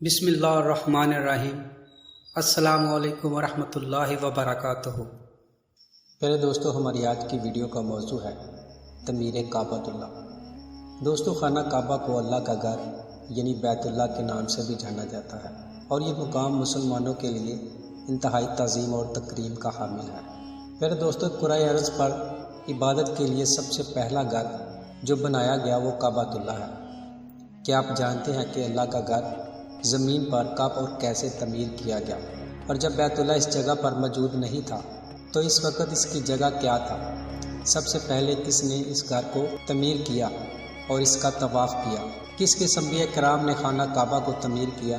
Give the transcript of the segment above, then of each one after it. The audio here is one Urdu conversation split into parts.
بسم اللہ الرحمن الرحیم۔ السلام علیکم ورحمۃ اللہ وبرکاتہ۔ میرے دوستو، ہماری آج کی ویڈیو کا موضوع ہے تعمیر کعبۃ اللہ۔ دوستو، خانہ کعبہ کو اللہ کا گھر یعنی بیت اللہ کے نام سے بھی جانا جاتا ہے، اور یہ مقام مسلمانوں کے لیے انتہائی تعظیم اور تکریم کا حامل ہے۔ میرے دوستو، کرۂ ارض پر عبادت کے لیے سب سے پہلا گھر جو بنایا گیا وہ کعبۃ اللہ ہے۔ کیا آپ جانتے ہیں کہ اللہ کا گھر زمین پر کب اور کیسے تعمیر کیا گیا؟ اور جب بیت اللہ اس جگہ پر موجود نہیں تھا تو اس وقت اس کی جگہ کیا تھا؟ سب سے پہلے کس نے اس گھر کو تعمیر کیا اور اس کا طواف کیا؟ کس کس انبیاء کرام نے خانہ کعبہ کو تعمیر کیا؟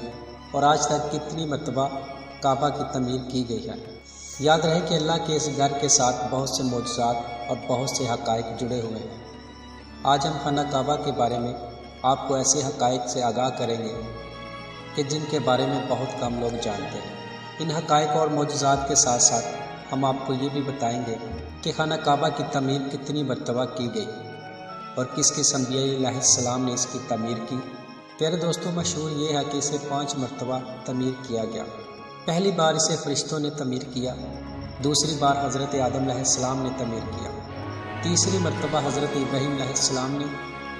اور آج تک کتنی مرتبہ کعبہ کی تعمیر کی گئی ہے؟ یاد رہے کہ اللہ کے اس گھر کے ساتھ بہت سے معجزات اور بہت سے حقائق جڑے ہوئے ہیں۔ آج ہم خانہ کعبہ کے بارے میں آپ کو ایسے حقائق سے آگاہ کریں گے کہ جن کے بارے میں بہت کم لوگ جانتے ہیں۔ ان حقائق اور معجزات کے ساتھ ساتھ ہم آپ کو یہ بھی بتائیں گے کہ خانہ کعبہ کی تعمیر کتنی مرتبہ کی گئی اور کس کس انبیاء علیہ السلام نے اس کی تعمیر کی۔ پیارے دوستوں، مشہور یہ ہے کہ اسے 5 مرتبہ تعمیر کیا گیا۔ پہلی بار اسے فرشتوں نے تعمیر کیا، دوسری بار حضرت آدم علیہ السلام نے تعمیر کیا، تیسری مرتبہ حضرت ابراہیم علیہ السلام نے،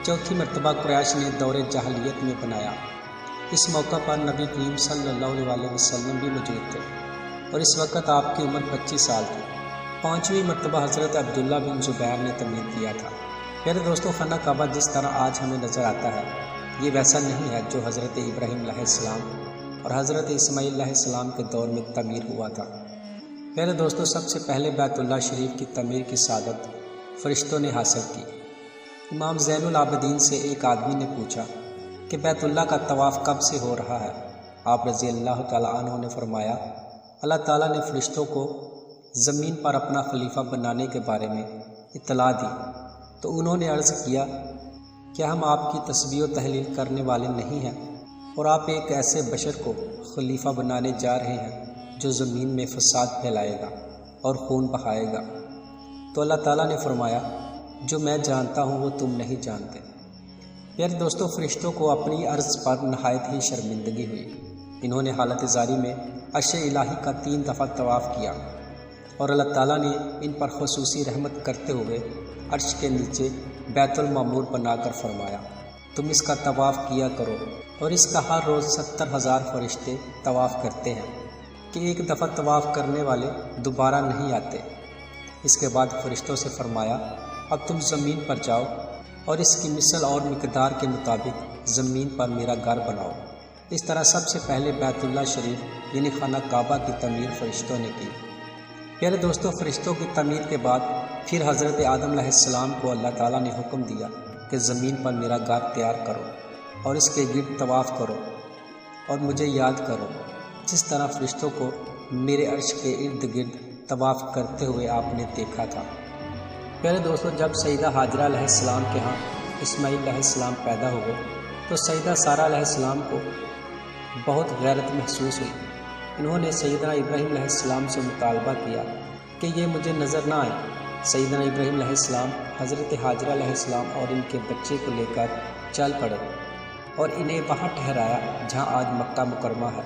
چوتھی مرتبہ قریش نے دور جاہلیت میں بنایا۔ اس موقع پر نبی کریم صلی اللہ علیہ وسلم بھی موجود تھے اور اس وقت آپ کی عمر 25 سال تھی۔ 5ویں مرتبہ حضرت عبداللہ بن زبیر نے تعمیر کیا تھا۔ میرے دوستوں، خانہ کعبہ جس طرح آج ہمیں نظر آتا ہے یہ ویسا نہیں ہے جو حضرت ابراہیم علیہ السلام اور حضرت اسماعیل علیہ السلام کے دور میں تعمیر ہوا تھا۔ میرے دوستوں، سب سے پہلے بیت اللہ شریف کی تعمیر کی سعادت فرشتوں نے حاصل کی۔ امام زین العابدین سے ایک آدمی نے پوچھا کہ بیت اللہ کا طواف کب سے ہو رہا ہے؟ آپ رضی اللہ تعالیٰ عنہ نے فرمایا، اللہ تعالیٰ نے فرشتوں کو زمین پر اپنا خلیفہ بنانے کے بارے میں اطلاع دی تو انہوں نے عرض کیا، کیا ہم آپ کی تسبیح و تحلیل کرنے والے نہیں ہیں؟ اور آپ ایک ایسے بشر کو خلیفہ بنانے جا رہے ہیں جو زمین میں فساد پھیلائے گا اور خون بہائے گا۔ تو اللہ تعالیٰ نے فرمایا، جو میں جانتا ہوں وہ تم نہیں جانتے۔ پیارے دوستوں، فرشتوں کو اپنی عرض پر نہایت ہی شرمندگی ہوئی۔ انہوں نے حالت زاری میں عرش الہی کا 3 دفعہ طواف کیا اور اللہ تعالیٰ نے ان پر خصوصی رحمت کرتے ہوئے عرش کے نیچے بیت المعمور بنا کر فرمایا، تم اس کا طواف کیا کرو۔ اور اس کا ہر روز 70,000 فرشتے طواف کرتے ہیں کہ ایک دفعہ طواف کرنے والے دوبارہ نہیں آتے۔ اس کے بعد فرشتوں سے فرمایا، اب تم زمین پر جاؤ اور اس کی مثل اور مقدار کے مطابق زمین پر میرا گھر بناؤ۔ اس طرح سب سے پہلے بیت اللہ شریف یعنی خانہ کعبہ کی تعمیر فرشتوں نے کی۔ پیارے دوستوں، فرشتوں کی تعمیر کے بعد پھر حضرت آدم علیہ السلام کو اللہ تعالیٰ نے حکم دیا کہ زمین پر میرا گھر تیار کرو اور اس کے گرد طواف کرو اور مجھے یاد کرو، جس طرح فرشتوں کو میرے عرش کے ارد گرد طواف کرتے ہوئے آپ نے دیکھا تھا۔ پیارے دوستوں، جب سیدہ حاجرہ علیہ السلام کے ہاں اسماعیل علیہ السلام پیدا ہوئے تو سیدہ سارہ علیہ السلام کو بہت غیرت محسوس ہوئی۔ انہوں نے سیدنا ابراہیم علیہ السلام سے مطالبہ کیا کہ یہ مجھے نظر نہ آئے۔ سیدنا ابراہیم علیہ السلام حضرت حاجرہ علیہ السلام اور ان کے بچے کو لے کر چل پڑے اور انہیں وہاں ٹھہرایا جہاں آج مکہ مکرمہ ہے۔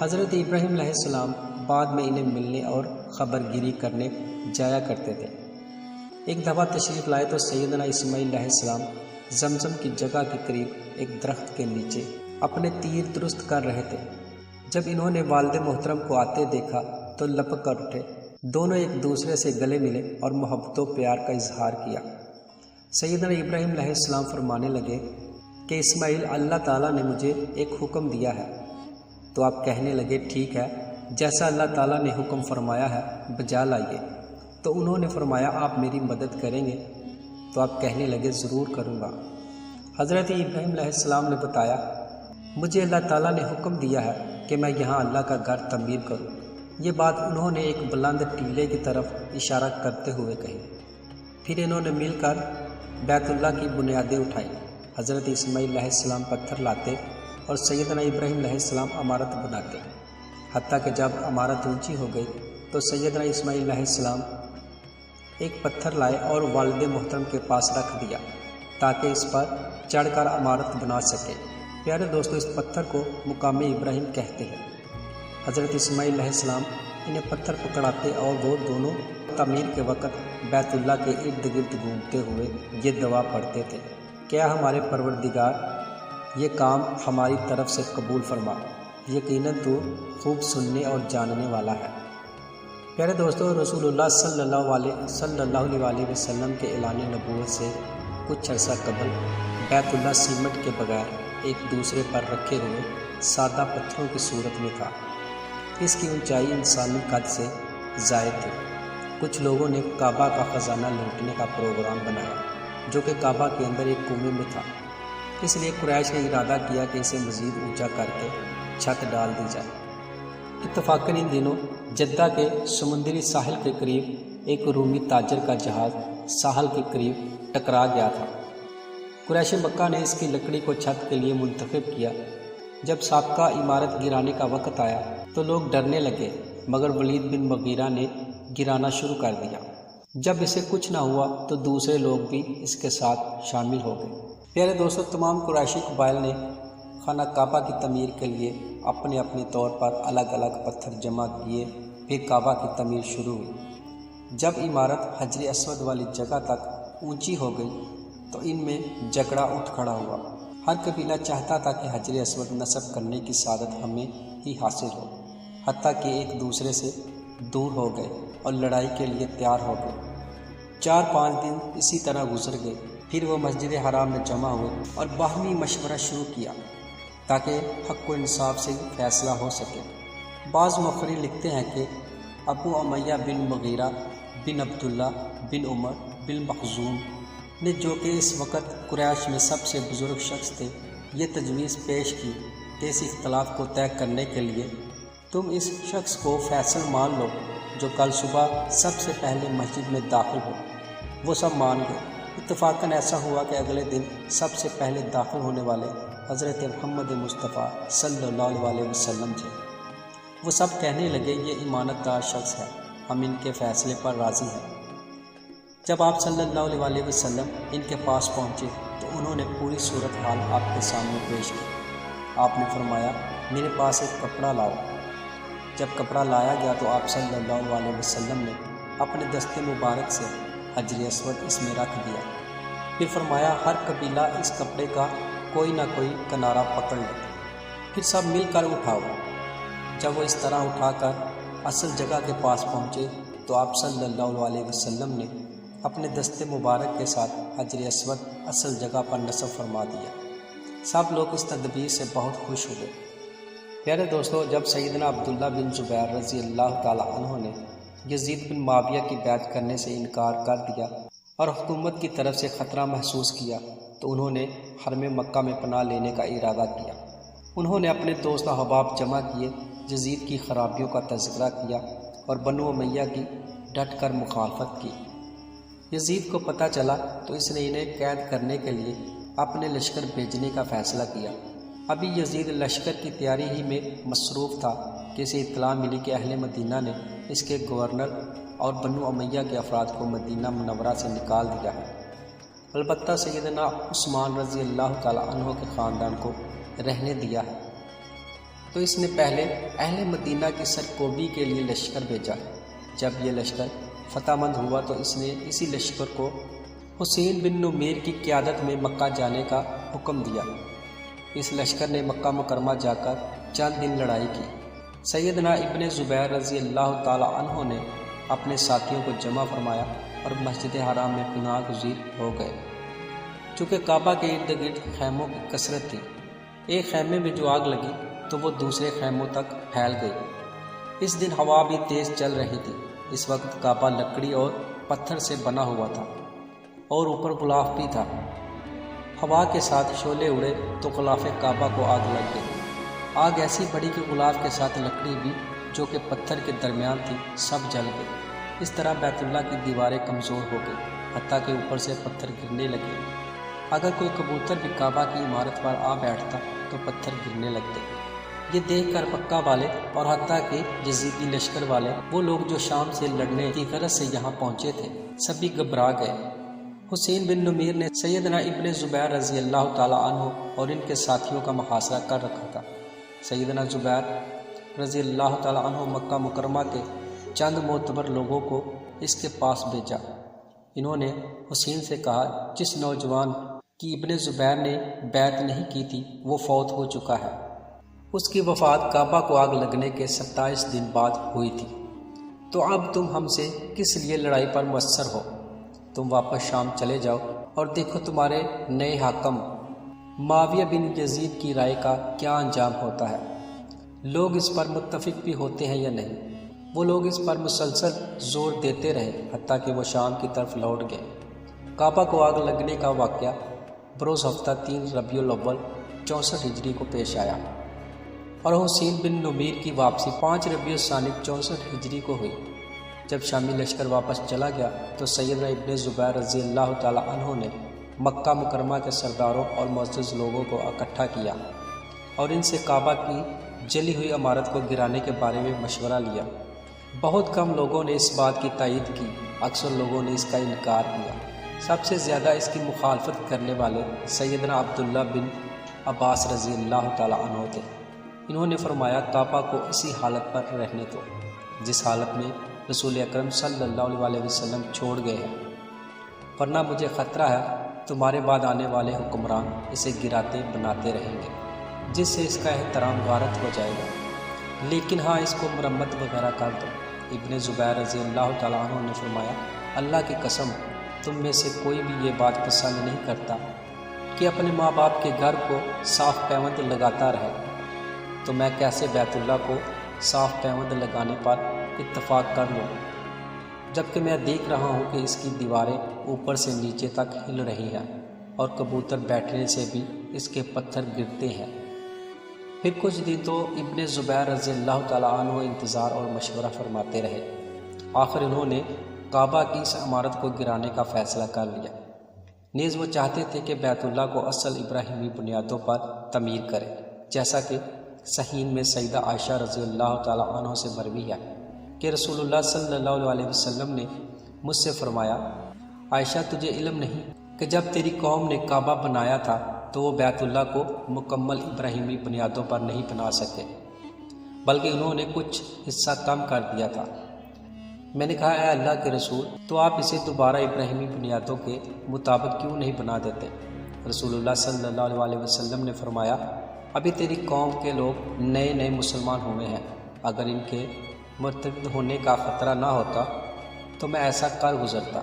حضرت ابراہیم علیہ السلام بعد میں انہیں ملنے اور خبر گیری کرنے جایا کرتے تھے۔ ایک دفعہ تشریف لائے تو سیدنا اسماعیل علیہ السلام زمزم کی جگہ کے قریب ایک درخت کے نیچے اپنے تیر درست کر رہے تھے۔ جب انہوں نے والد محترم کو آتے دیکھا تو لپک کر اٹھے، دونوں ایک دوسرے سے گلے ملے اور محبت و پیار کا اظہار کیا۔ سیدنا ابراہیم علیہ السلام فرمانے لگے کہ اسماعیل، اللہ تعالیٰ نے مجھے ایک حکم دیا ہے۔ تو آپ کہنے لگے، ٹھیک ہے، جیسا اللہ تعالیٰ نے حکم فرمایا ہے بجا لائیے۔ تو انہوں نے فرمایا، آپ میری مدد کریں گے؟ تو آپ کہنے لگے، ضرور کروں گا۔ حضرت ابراہیم علیہ السلام نے بتایا، مجھے اللہ تعالیٰ نے حکم دیا ہے کہ میں یہاں اللہ کا گھر تعمیر کروں۔ یہ بات انہوں نے ایک بلند ٹیلے کی طرف اشارہ کرتے ہوئے کہی۔ پھر انہوں نے مل کر بیت اللہ کی بنیادیں اٹھائیں۔ حضرت اسماعیل علیہ السلام پتھر لاتے اور سیدنا ابراہیم علیہ السلام عمارت بناتے، حتیٰ کہ جب عمارت اونچی ہو گئی تو سیدنا اسماعیل علیہ السلام ایک پتھر لائے اور والد محترم کے پاس رکھ دیا تاکہ اس پر چڑھ کر عمارت بنا سکے۔ پیارے دوستو، اس پتھر کو مقام ابراہیم کہتے ہیں۔ حضرت اسماعیل علیہ السلام انہیں پتھر پکڑاتے اور وہ دونوں تعمیر کے وقت بیت اللہ کے ارد گرد گھومتے ہوئے یہ دعا پڑھتے تھے، کیا ہمارے پروردگار یہ کام ہماری طرف سے قبول فرما، یقیناً تو خوب سننے اور جاننے والا ہے۔ پیارے دوستو، رسول اللہ صلی اللہ علیہ وسلم کے اعلان نبوت سے کچھ عرصہ قبل بیت اللہ سیمنٹ کے بغیر ایک دوسرے پر رکھے ہوئے سادہ پتھروں کی صورت میں تھا۔ اس کی اونچائی انسانی قد سے زائد تھی۔ کچھ لوگوں نے کعبہ کا خزانہ لوٹنے کا پروگرام بنایا، جو کہ کعبہ کے اندر ایک کنویں میں تھا۔ اس لیے قریش نے ارادہ کیا کہ اسے مزید اونچا کر کے چھت ڈال دی جائے۔ اتفاقاً ان دنوں جدہ کے سمندری ساحل کے قریب ایک رومی تاجر کا جہاز ساحل کے قریب ٹکرا گیا تھا۔ قریش مکہ نے اس کی لکڑی کو چھت کے لیے منتخب کیا۔ جب سابقہ عمارت گرانے کا وقت آیا تو لوگ ڈرنے لگے، مگر ولید بن مغیرہ نے گرانا شروع کر دیا۔ جب اسے کچھ نہ ہوا تو دوسرے لوگ بھی اس کے ساتھ شامل ہو گئے۔ پیارے دوستو، تمام قریشی قبائل نے خانہ کعبہ کی تعمیر کے لیے اپنے اپنے طور پر الگ الگ پتھر جمع کیے، پھر کعبہ کی تعمیر شروع ہوئی۔ جب عمارت حجر اسود والی جگہ تک اونچی ہو گئی تو ان میں جھگڑا اٹھ کھڑا ہوا۔ ہر قبیلہ چاہتا تھا کہ حجر اسود نصب کرنے کی سعادت ہمیں ہی حاصل ہو، حتیٰ کہ ایک دوسرے سے دور ہو گئے اور لڑائی کے لیے تیار ہو گئے۔ 4-5 دن اسی طرح گزر گئے، پھر وہ مسجد حرام میں جمع ہوئے اور باہمی مشورہ شروع کیا تاکہ حق و انصاف سے فیصلہ ہو سکے۔ بعض مؤرخین لکھتے ہیں کہ ابو امیہ بن مغیرہ بن عبداللہ بن عمر بن مخزوم نے، جو کہ اس وقت قریش میں سب سے بزرگ شخص تھے، یہ تجویز پیش کی کہ اس اختلاف کو طے کرنے کے لیے تم اس شخص کو فیصل مان لو جو کل صبح سب سے پہلے مسجد میں داخل ہو۔ وہ سب مان گئے۔ اتفاقاً ایسا ہوا کہ اگلے دن سب سے پہلے داخل ہونے والے حضرت محمد مصطفیٰ صلی اللہ علیہ وسلم تھے۔ وہ سب کہنے لگے، یہ ایمانت دار شخص ہے، ہم ان کے فیصلے پر راضی ہیں۔ جب آپ صلی اللہ علیہ وسلم ان کے پاس پہنچے تو انہوں نے پوری صورتحال آپ کے سامنے پیش کی۔ آپ نے فرمایا، میرے پاس ایک کپڑا لاؤ۔ جب کپڑا لایا گیا تو آپ صلی اللہ علیہ وسلم نے اپنے دست مبارک سے حجر اسود اس میں رکھ دیا۔ پھر فرمایا، ہر قبیلہ اس کپڑے کا کوئی نہ کوئی کنارہ پکڑ لے، پھر سب مل کر اٹھاؤ۔ جب وہ اس طرح اٹھا کر اصل جگہ کے پاس پہنچے تو آپ صلی اللہ علیہ وسلم نے اپنے دست مبارک کے ساتھ حجر اسود اصل جگہ پر نصب فرما دیا۔ سب لوگ اس تدبیر سے بہت خوش ہوئے۔ پیارے دوستو، جب سیدنا عبداللہ بن زبیر رضی اللہ تعالی عنہ نے یزید بن معاویہ کی بیعت کرنے سے انکار کر دیا اور حکومت کی طرف سے خطرہ محسوس کیا تو انہوں نے حرم مکہ میں پناہ لینے کا ارادہ کیا۔ انہوں نے اپنے دوست احباب جمع کیے، یزید کی خرابیوں کا تذکرہ کیا اور بنو امیہ کی ڈٹ کر مخالفت کی۔ یزید کو پتہ چلا تو اس نے انہیں قید کرنے کے لیے اپنے لشکر بھیجنے کا فیصلہ کیا۔ ابھی یزید لشکر کی تیاری ہی میں مصروف تھا کہ اسے اطلاع ملی کہ اہل مدینہ نے اس کے گورنر اور بنو امیہ کے افراد کو مدینہ منورہ سے نکال دیا ہے۔ البتہ سیدنا عثمان رضی اللہ تعالی عنہ کے خاندان کو رہنے دیا ہے، تو اس نے پہلے اہل مدینہ کی سرکوبی کے لیے لشکر بھیجا۔ جب یہ لشکر فتح مند ہوا تو اس نے اسی لشکر کو حسین بن نمیر کی قیادت میں مکہ جانے کا حکم دیا۔ اس لشکر نے مکہ مکرمہ جا کر چند دن لڑائی کی۔ سیدنا ابن زبیر رضی اللہ تعالی عنہ نے اپنے ساتھیوں کو جمع فرمایا اور مسجد حرام میں پناہ گزیر ہو گئے۔ چونکہ کعبہ کے ارد گرد خیموں کی کثرت تھی، ایک خیمے میں جو آگ لگی تو وہ دوسرے خیموں تک پھیل گئی۔ اس دن ہوا بھی تیز چل رہی تھی۔ اس وقت کعبہ لکڑی اور پتھر سے بنا ہوا تھا اور اوپر غلاف بھی تھا۔ ہوا کے ساتھ شعلے اڑے تو غلاف کعبہ کو آگ لگ گئی۔ آگ ایسی بڑی کہ غلاف کے ساتھ لکڑی بھی جو کہ پتھر کے درمیان تھی سب جل گئی۔ اس طرح بیت اللہ کی دیواریں کمزور ہو گئی، حتیٰ کہ اوپر سے پتھر گرنے لگے۔ اگر کوئی کبوتر بھی کعبہ کی عمارت پر آ بیٹھتا تو پتھر گرنے لگتے۔ یہ دیکھ کر مکہ والے اور حتیٰ کہ یزیدی لشکر والے، وہ لوگ جو شام سے لڑنے کی غرض سے یہاں پہنچے تھے، سبھی گھبرا گئے۔ حسین بن نمیر نے سیدنا ابن زبیر رضی اللہ تعالیٰ عنہ اور ان کے ساتھیوں کا محاصرہ کر رکھا تھا۔ سیدنا زبیر رضی اللہ تعالیٰ عنہ مکہ مکرمہ کے چند معتبر لوگوں کو اس کے پاس بھیجا۔ انہوں نے حسین سے کہا، جس نوجوان کی ابن زبیر نے بیعت نہیں کی تھی وہ فوت ہو چکا ہے۔ اس کی وفات کعبہ کو آگ لگنے کے 27 دن بعد ہوئی تھی، تو اب تم ہم سے کس لیے لڑائی پر مؤثر ہو؟ تم واپس شام چلے جاؤ اور دیکھو تمہارے نئے حاکم معاویہ بن یزید کی رائے کا کیا انجام ہوتا ہے۔ لوگ اس پر متفق بھی ہوتے ہیں یا نہیں۔ وہ لوگ اس پر مسلسل زور دیتے رہے حتیٰ کہ وہ شام کی طرف لوٹ گئے۔ کعبہ کو آگ لگنے کا واقعہ بروز ہفتہ 3 ربیع الاول 64 ہجری کو پیش آیا اور حسین بن نمیر کی واپسی 5 ربیع الثانی 64 ہجری کو ہوئی۔ جب شامی لشکر واپس چلا گیا تو سیدنا ابن زبیر رضی اللہ تعالیٰ عنہ نے مکہ مکرمہ کے سرداروں اور معزز لوگوں کو اکٹھا کیا اور ان سے کعبہ کی جلی ہوئی عمارت کو گرانے کے بارے میں مشورہ لیا۔ بہت کم لوگوں نے اس بات کی تائید کی، اکثر لوگوں نے اس کا انکار کیا۔ سب سے زیادہ اس کی مخالفت کرنے والے سیدنا عبداللہ بن عباس رضی اللہ تعالیٰ عنہ تھے۔ انہوں نے فرمایا، کعبہ کو اسی حالت پر رہنے دو جس حالت میں رسول اکرم صلی اللہ علیہ وسلم چھوڑ گئے ہیں، ورنہ مجھے خطرہ ہے تمہارے بعد آنے والے حکمران اسے گراتے بناتے رہیں گے، جس سے اس کا احترام غارت ہو جائے گا، لیکن ہاں اس کو مرمت وغیرہ کر دو۔ ابن زبیر رضی اللہ تعالیٰ عنہ نے فرمایا، اللہ کی قسم تم میں سے کوئی بھی یہ بات پسند نہیں کرتا کہ اپنے ماں باپ کے گھر کو صاف پیوند لگاتا رہے، تو میں کیسے بیت اللہ کو صاف پیوند لگانے پر اتفاق کر لوں، جبکہ میں دیکھ رہا ہوں کہ اس کی دیواریں اوپر سے نیچے تک ہل رہی ہیں اور کبوتر بیٹھنے سے بھی اس کے پتھر گرتے ہیں۔ پھر کچھ دن تو ابن زبیر رضی اللہ تعالیٰ عنہ انتظار اور مشورہ فرماتے رہے۔ آخر انہوں نے کعبہ کی اس عمارت کو گرانے کا فیصلہ کر لیا۔ نیز وہ چاہتے تھے کہ بیت اللہ کو اصل ابراہیمی بنیادوں پر تعمیر کرے، جیسا کہ صحیح میں سیدہ عائشہ رضی اللہ تعالیٰ عنہ سے مروی ہے کہ رسول اللہ صلی اللہ علیہ وسلم نے مجھ سے فرمایا، عائشہ تجھے علم نہیں کہ جب تیری قوم نے کعبہ بنایا تھا تو وہ بیت اللہ کو مکمل ابراہیمی بنیادوں پر نہیں بنا سکے، بلکہ انہوں نے کچھ حصہ کم کر دیا تھا۔ میں نے کہا، اے اللہ کے رسول، تو آپ اسے دوبارہ ابراہیمی بنیادوں کے مطابق کیوں نہیں بنا دیتے؟ رسول اللہ صلی اللہ علیہ وسلم نے فرمایا، ابھی تیری قوم کے لوگ نئے مسلمان ہوئے ہیں، اگر ان کے مرتد ہونے کا خطرہ نہ ہوتا تو میں ایسا کر گزرتا۔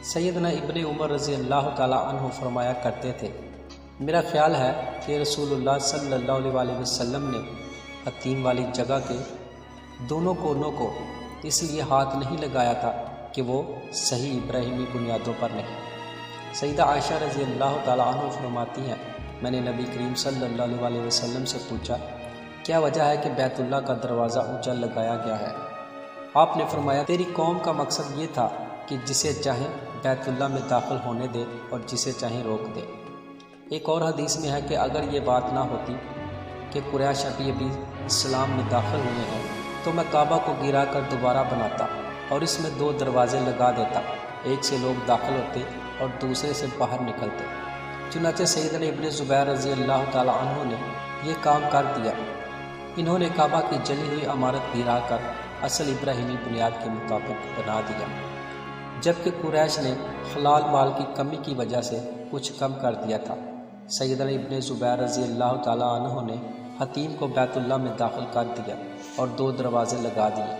سیدنا ابن عمر رضی اللہ تعالیٰ عنہ فرمایا کرتے تھے، میرا خیال ہے کہ رسول اللہ صلی اللہ علیہ وسلم نے حتیم والی جگہ کے دونوں کونوں کو اس لیے ہاتھ نہیں لگایا تھا کہ وہ صحیح ابراہیمی بنیادوں پر نہیں۔ سیدہ عائشہ رضی اللہ تعالیٰ عنہ فرماتی ہیں، میں نے نبی کریم صلی اللہ علیہ وسلم سے پوچھا، کیا وجہ ہے کہ بیت اللہ کا دروازہ اونچا لگایا گیا ہے؟ آپ نے فرمایا، تیری قوم کا مقصد یہ تھا کہ جسے چاہیں بیت اللہ میں داخل ہونے دے اور جسے چاہیں روک دے۔ ایک اور حدیث میں ہے کہ اگر یہ بات نہ ہوتی کہ قریش ابھی اسلام میں داخل ہوئے ہیں تو میں کعبہ کو گرا کر دوبارہ بناتا اور اس میں 2 دروازے لگا دیتا، ایک سے لوگ داخل ہوتے اور دوسرے سے باہر نکلتے۔ چنانچہ سیدنا ابن زبیر رضی اللہ تعالیٰ عنہ نے یہ کام کر دیا۔ انہوں نے کعبہ کی جلی ہوئی عمارت گرا کر اصل ابراہیمی بنیاد کے مطابق بنا دیا، جبکہ قریش نے حلال مال کی کمی کی وجہ سے کچھ کم کر دیا تھا۔ سیدنا ابن زبیر رضی اللہ تعالیٰ عنہ نے حتیم کو بیت اللہ میں داخل کر دیا اور 2 دروازے لگا دیے،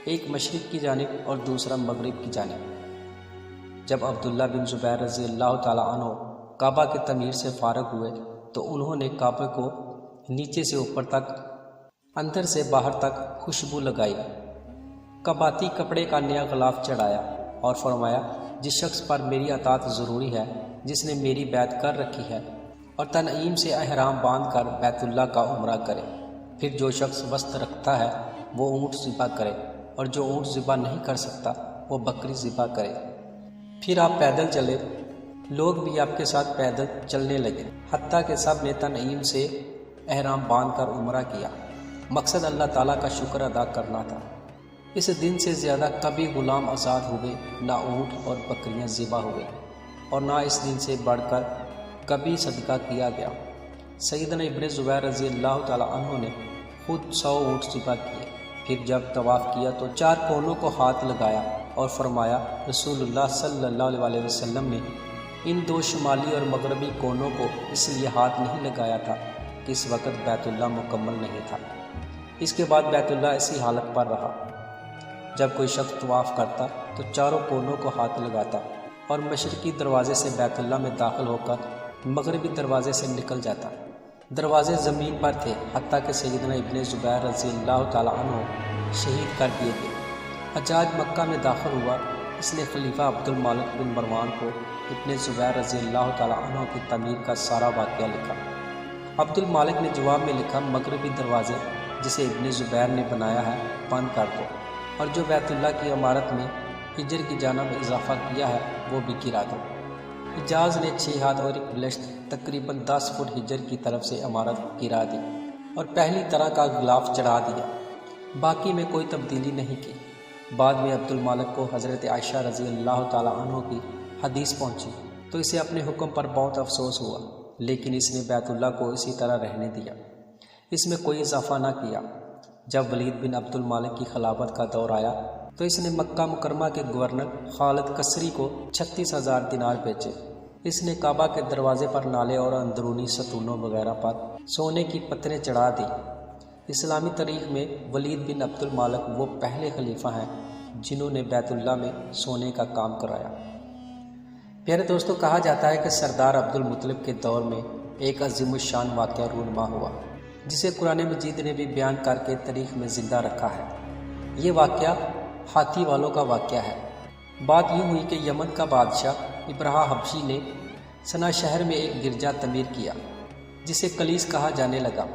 ایک مشرق کی جانب اور دوسرا مغرب کی جانب۔ جب عبداللہ بن زبیر رضی اللہ تعالیٰ عنہ کعبہ کی تعمیر سے فارغ ہوئے تو انہوں نے کعبے کو نیچے سے اوپر تک، اندر سے باہر تک خوشبو لگائی، کباتی کپڑے کا نیا غلاف چڑھایا اور فرمایا، جس شخص پر میری اطاعت ضروری ہے، جس نے میری بیعت کر رکھی ہے اور تنعیم سے احرام باندھ کر بیت اللہ کا عمرہ کرے، پھر جو شخص وسط رکھتا ہے وہ اونٹ ذبح کرے اور جو اونٹ ذبح نہیں کر سکتا وہ بکری ذبح کرے۔ پھر آپ پیدل چلے، لوگ بھی آپ کے ساتھ پیدل چلنے لگے، حتیٰ کہ سب نے تنعیم سے احرام باندھ کر عمرہ کیا۔ مقصد اللہ تعالیٰ کا شکر ادا کرنا تھا۔ اس دن سے زیادہ کبھی غلام آزاد ہوئے نہ اونٹ اور بکریاں ذبح ہوئے، اور نہ اس دن سے بڑھ کر کبھی صدقہ کیا گیا۔ سیدنا ابن زبیر رضی اللہ تعالیٰ عنہ نے خود 100 اونٹ ذبح کیے۔ پھر جب طواف کیا تو 4 کونوں کو ہاتھ لگایا اور فرمایا، رسول اللہ صلی اللہ علیہ وسلم نے ان 2 شمالی اور مغربی کونوں کو اس لیے ہاتھ نہیں لگایا تھا کہ اس وقت بیت اللہ مکمل نہیں تھا۔ اس کے بعد بیت اللہ اسی حالت پر رہا۔ جب کوئی شخص طواف کرتا تو 4 کونوں کو ہاتھ لگاتا اور مشرقی دروازے سے بیت اللہ میں داخل ہو کر مغربی دروازے سے نکل جاتا۔ دروازے زمین پر تھے، حتیٰ کہ سیدنا ابن زبیر رضی اللہ تعالیٰ عنہ شہید کر دیے گئے۔ حجاج مکہ میں داخل ہوا، اس نے خلیفہ عبد المالک بن مروان کو ابن زبیر رضی اللہ تعالیٰ عنہ کی تعمیر کا سارا واقعہ لکھا۔ عبد المالک نے جواب میں لکھا، مغربی دروازے جسے ابن زبیر نے بنایا ہے بند کر دو، اور جو بیت اللہ کی عمارت میں حجر کی جانب اضافہ کیا ہے وہ بھی گرا دو۔ حجاز نے 6 ہاتھ اور ایک بلشت تقریباً 10 فٹ حجر کی طرف سے عمارت گرا دی اور پہلی طرح کا غلاف چڑھا دیا، باقی میں کوئی تبدیلی نہیں کی۔ بعد میں عبد المالک کو حضرت عائشہ رضی اللہ تعالیٰ عنہ کی حدیث پہنچی تو اسے اپنے حکم پر بہت افسوس ہوا، لیکن اس نے بیت اللہ کو اسی طرح رہنے دیا، اس میں کوئی اضافہ نہ کیا۔ جب ولید بن عبد المالک کی خلافت کا دور آیا تو اس نے مکہ مکرمہ کے گورنر خالد کسری کو 36,000 دینار بیچے۔ اس نے کعبہ کے دروازے پر نالے اور اندرونی ستونوں وغیرہ پر سونے کی پتریں چڑھا دی۔ اسلامی تاریخ میں ولید بن عبد المالک وہ پہلے خلیفہ ہیں جنہوں نے بیت اللہ میں سونے کا کام کرایا۔ پیارے دوستوں، کہا جاتا ہے کہ سردار عبد المطلب کے دور میں ایک عظیم الشان واقعہ رونما ہوا، جسے قرآن مجید نے بھی بیان کر کے تاریخ میں زندہ رکھا ہے۔ یہ واقعہ ہاتھی والوں کا واقعہ ہے۔ بات یوں ہوئی کہ یمن کا بادشاہ ابرہا حبشی نے سنا شہر میں ایک گرجا تعمیر کیا جسے کلیس کہا جانے لگا۔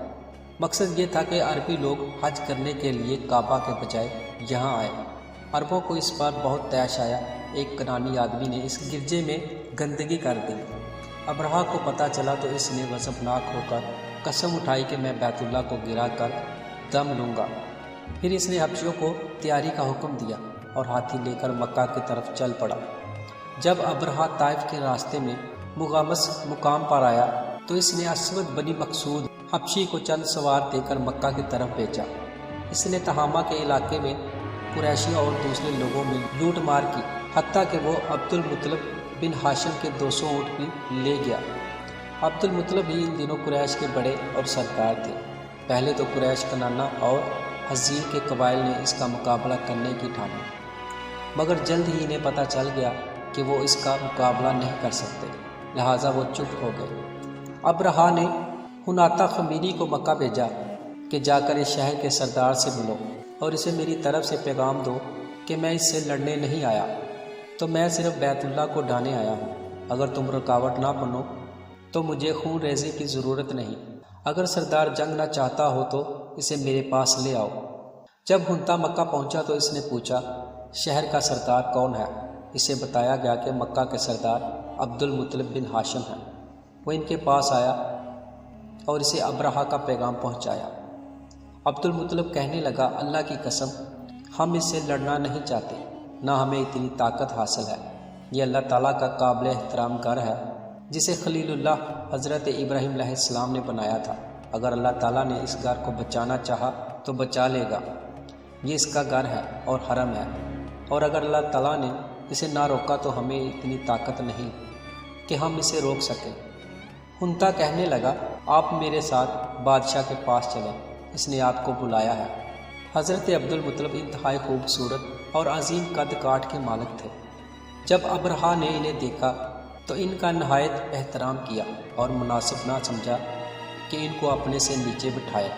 مقصد یہ تھا کہ عربی لوگ حج کرنے کے لیے کعبہ کے بجائے یہاں آئے۔ عربوں کو اس پر بہت طیش آیا۔ ایک کنانی آدمی نے اس گرجے میں گندگی کر دی۔ ابرہا کو پتہ چلا تو اس نے غضبناک ہو کر قسم اٹھائی کہ میں بیت اللہ کو گرا کر دم لوں گا۔ پھر اس نے حبشیوں کو تیاری کا حکم دیا اور ہاتھی لے کر مکہ کی طرف چل پڑا۔ جب ابرہا طائف کے راستے میں مغامس مقام پر آیا تو اس نے اسود بنی مقصود حبشی کو چند سوار دے کر مکہ کی طرف بھیجا۔ اس نے تہامہ کے علاقے میں قریشی اور دوسرے لوگوں میں لوٹ مار کی، حتیٰ کہ وہ عبد المطلب بن ہاشم کے 200 اونٹ بھی لے گیا۔ عبد المطلب ہی ان دنوں قریش کے بڑے اور سردار تھے۔ پہلے تو قریش، کنانہ اور حزین کے قبائل نے اس کا مقابلہ کرنے کی ٹھانی، مگر جلد ہی انہیں پتہ چل گیا کہ وہ اس کا مقابلہ نہیں کر سکتے، لہٰذا وہ چپ ہو گئے۔ ابرہا نے حناطہ خمیری کو مکہ بھیجا کہ جا کر اس شہر کے سردار سے ملو اور اسے میری طرف سے پیغام دو کہ میں اس سے لڑنے نہیں آیا، تو میں صرف بیت اللہ کو ڈھانے آیا ہوں۔ اگر تم رکاوٹ نہ بنو تو مجھے خون ریزی کی ضرورت نہیں۔ اگر سردار جنگ نہ چاہتا ہو تو اسے میرے پاس لے آؤ۔ جب حنطہ مکہ پہنچا تو اس نے پوچھا، شہر کا سردار کون ہے؟ اسے بتایا گیا کہ مکہ کے سردار عبد المطلب بن ہاشم ہیں۔ وہ ان کے پاس آیا اور اسے ابرہا کا پیغام پہنچایا۔ عبد المطلب کہنے لگا، اللہ کی قسم، ہم اس سے لڑنا نہیں چاہتے، نہ ہمیں اتنی طاقت حاصل ہے۔ یہ اللہ تعالیٰ کا قابل احترام گھر ہے جسے خلیل اللہ حضرت ابراہیم علیہ السلام نے بنایا تھا۔ اگر اللہ تعالیٰ نے اس گھر کو بچانا چاہا تو بچا لے گا۔ یہ اس کا گھر ہے اور حرم ہے، اور اگر اللہ تعالیٰ نے اسے نہ روکا تو ہمیں اتنی طاقت نہیں کہ ہم اسے روک سکیں۔ حنطہ کہنے لگا، آپ میرے ساتھ بادشاہ کے پاس چلیں، اس نے آپ کو بلایا ہے۔ حضرت عبد المطلب انتہائی خوبصورت اور عظیم قد کاٹ کے مالک تھے۔ جب ابرہا نے انہیں دیکھا تو ان کا نہایت احترام کیا اور مناسب نہ سمجھا کہ ان کو اپنے سے نیچے بٹھائے۔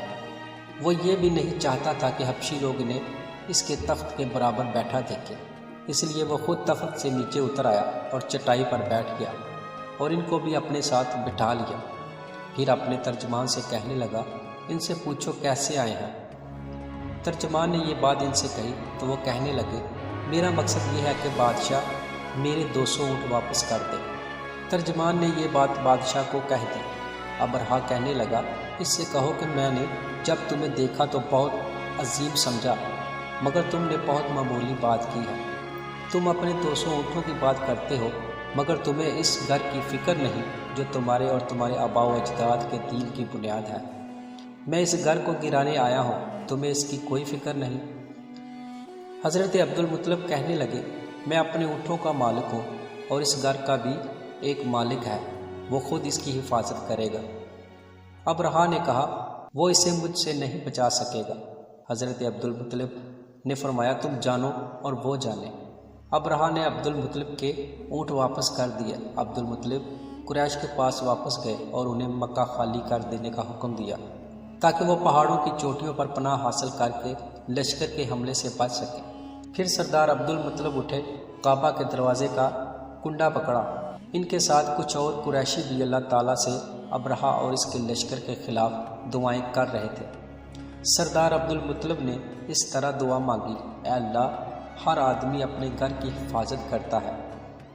وہ یہ بھی نہیں چاہتا تھا کہ حبشی لوگ انہیں اس کے تخت کے برابر بیٹھا دیکھے، اس لیے وہ خود تخت سے نیچے اتر آیا اور چٹائی پر بیٹھ گیا اور ان کو بھی اپنے ساتھ بٹھا لیا۔ پھر اپنے ترجمان سے کہنے لگا، ان سے پوچھو کیسے آئے ہیں۔ ترجمان نے یہ بات ان سے کہی تو وہ کہنے لگے، میرا مقصد یہ ہے کہ بادشاہ میرے 200 اونٹ واپس کر دے۔ ترجمان نے یہ بات بادشاہ کو کہہ دی۔ ابرہا کہنے لگا، اس سے کہو کہ میں نے جب تمہیں دیکھا تو بہت عظیم سمجھا، مگر تم نے بہت معمولی بات کی ہے۔ تم اپنے 200 اونٹوں کی بات کرتے ہو مگر تمہیں اس گھر کی فکر نہیں جو تمہارے اور تمہارے آباء و اجداد کے دین کی بنیاد ہے۔ میں اس گھر کو گرانے آیا ہوں، تمہیں اس کی کوئی فکر نہیں۔ حضرت عبد المطلب کہنے لگے، میں اپنے اونٹوں کا مالک ہوں اور اس گھر کا بھی ایک مالک ہے، وہ خود اس کی حفاظت کرے گا۔ ابرہہ نے کہا، وہ اسے مجھ سے نہیں بچا سکے گا۔ حضرت عبد المطلب نے فرمایا، تم جانو اور وہ جانے۔ ابرہہ نے عبد المطلب کے اونٹ واپس کر دیے۔ عبد المطلب قریش کے پاس واپس گئے اور انہیں مکہ خالی کر دینے کا حکم دیا تاکہ وہ پہاڑوں کی چوٹیوں پر پناہ حاصل کر کے لشکر کے حملے سے بچ سکے۔ پھر سردار عبد المطلب اٹھے، کعبہ کے دروازے کا کنڈا پکڑا۔ ان کے ساتھ کچھ اور قریشی بھی اللہ تعالیٰ سے ابرہہ اور اس کے لشکر کے خلاف دعائیں کر رہے تھے۔ سردار عبد المطلب نے اس طرح دعا مانگی، اے اللہ، ہر آدمی اپنے گھر کی حفاظت کرتا ہے،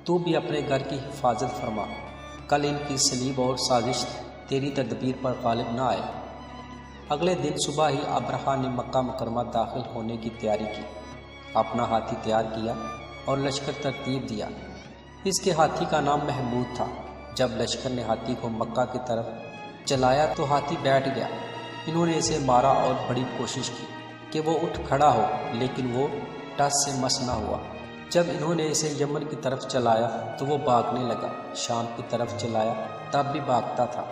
تو بھی اپنے گھر کی حفاظت فرما، کل ان کی صلیب اور سازش تیری تدبیر پر غالب نہ آئے۔ اگلے دن صبح ہی ابرہہ نے مکہ مکرمہ داخل ہونے کی تیاری کی، اپنا ہاتھی تیار کیا اور لشکر ترتیب دیا۔ اس کے ہاتھی کا نام محمود تھا۔ جب لشکر نے ہاتھی کو مکہ کی طرف چلایا تو ہاتھی بیٹھ گیا۔ انہوں نے اسے مارا اور بڑی کوشش کی کہ وہ اٹھ کھڑا ہو، لیکن وہ ٹس سے مس نہ ہوا۔ جب انہوں نے اسے یمن کی طرف چلایا تو وہ بھاگنے لگا، شام کی طرف چلایا تب بھی بھاگتا تھا،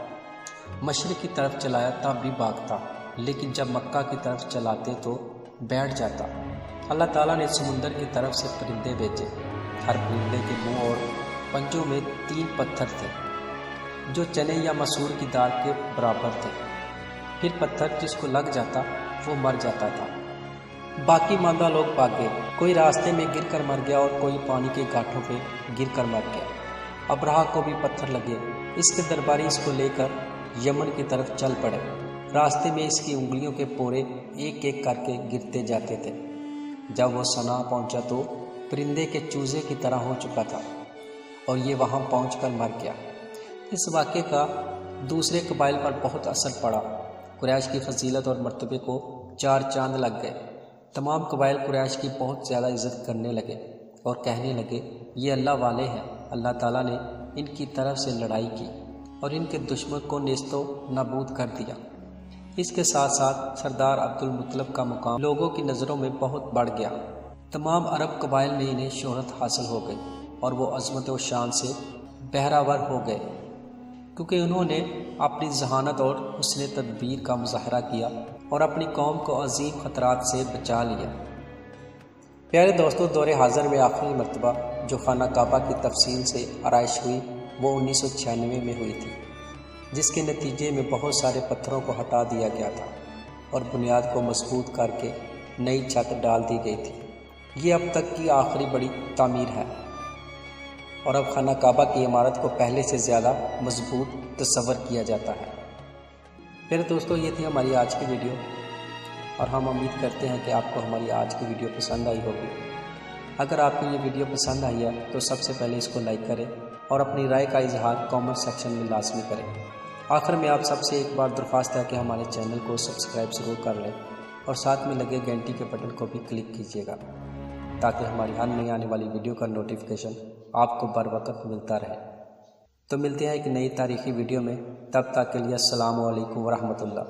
مشرق کی طرف چلایا تب بھی بھاگتا، لیکن جب مکہ کی طرف چلاتے تو بیٹھ جاتا۔ اللہ تعالیٰ نے سمندر کی طرف سے پرندے بھیجے، ہر پرندے کے منہ اور پنجوں میں 3 پتھر تھے جو چنے یا مسور کی دال کے برابر تھے۔ پھر پتھر جس کو لگ جاتا وہ مر جاتا تھا۔ باقی ماندہ لوگ بھاگے، کوئی راستے میں گر کر مر گیا اور کوئی پانی کے گھاٹوں پہ گر کر مر گیا۔ ابرہہ کو بھی پتھر لگے، اس کے درباری اس کو لے کر یمن کی طرف چل پڑے۔ راستے میں اس کی انگلیوں کے پورے ایک ایک کر کے گرتے جاتے تھے۔ جب وہ صنعا پہنچا تو پرندے کے چوزے کی طرح ہو چکا تھا اور یہ وہاں پہنچ کر مر گیا۔ اس واقعے کا دوسرے قبائل پر بہت اثر پڑا۔ قریش کی فضیلت اور مرتبے کو 4 چاند لگ گئے۔ تمام قبائل قریش کی بہت زیادہ عزت کرنے لگے اور کہنے لگے، یہ اللہ والے ہیں، اللہ تعالیٰ نے ان کی طرف سے لڑائی کی اور ان کے دشمن کو نیست و نابود کر دیا۔ اس کے ساتھ ساتھ سردار عبد المطلب کا مقام لوگوں کی نظروں میں بہت بڑھ گیا۔ تمام عرب قبائل میں انہیں شہرت حاصل ہو گئی اور وہ عظمت و شان سے بہراور ہو گئے، کیونکہ انہوں نے اپنی ذہانت اور حسن تدبیر کا مظاہرہ کیا اور اپنی قوم کو عظیم خطرات سے بچا لیا۔ پیارے دوستوں، دور حاضر میں آخری مرتبہ جو خانہ کعبہ کی تفصیل سے آرائش ہوئی وہ 1996 میں ہوئی تھی، جس کے نتیجے میں بہت سارے پتھروں کو ہٹا دیا گیا تھا اور بنیاد کو مضبوط کر کے نئی چھت ڈال دی گئی تھی۔ یہ اب تک کی آخری بڑی تعمیر ہے اور اب خانہ کعبہ کی عمارت کو پہلے سے زیادہ مضبوط تصور کیا جاتا ہے۔ میرے دوستوں، یہ تھی ہماری آج کی ویڈیو اور ہم امید کرتے ہیں کہ آپ کو ہماری آج کی ویڈیو پسند آئی ہوگی۔ اگر آپ کو یہ ویڈیو پسند آئی ہے تو سب سے پہلے اس کو لائک کریں اور اپنی رائے کا اظہار کامنٹ سیکشن میں لازمی کریں۔ آخر میں آپ سب سے ایک بار درخواست ہے کہ ہمارے چینل کو سبسکرائب ضرور کر لیں اور ساتھ میں لگے گھنٹی کے بٹن کو بھی کلک کیجیے گا تاکہ ہماری ہر نئی آنے والی ویڈیو کا نوٹیفیکیشن آپ کو بر وقت ملتا رہے۔ تو ملتے ہیں ایک نئی تاریخی ویڈیو میں، تب تک کے لیے السلام علیکم ورحمۃ اللہ۔